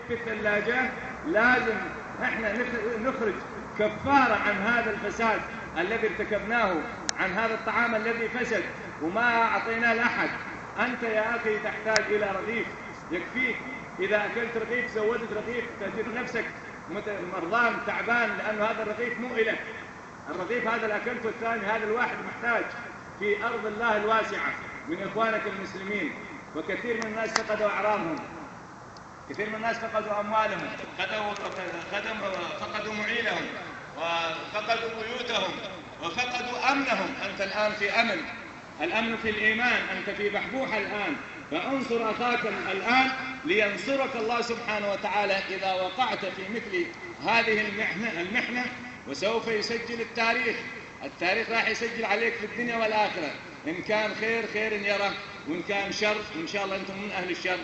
في الثلاجة لازم احنا نخرج كفارة عن هذا الفساد الذي ارتكبناه، عن هذا الطعام الذي فسد وما أعطيناه لأحد. أنت يا أخي تحتاج إلى رغيف يكفيك. إذا أكلت رغيف زودت رغيف تجد نفسك مرضان تعبان، لأن هذا الرغيف مو إلك. الرغيف هذا الأكلت والثاني هذا الواحد محتاج في أرض الله الواسعة من إخوانك المسلمين. وكثير من الناس فقدوا أعراضهم، كثير من الناس فقدوا أموالهم، فقدوا معينهم، وفقدوا بيوتهم، وفقدوا أمنهم. أنت الآن في أمن، الأمن في الإيمان، أنت في بحبوحة الآن. فانصر أخاك الآن لينصرك الله سبحانه وتعالى إذا وقعت في مثل هذه المحنة. وسوف يسجل التاريخ راح يسجل عليك في الدنيا والآخرة. إن كان خير خير يره، وإن كان شر إن شاء الله أنتم من أهل الشر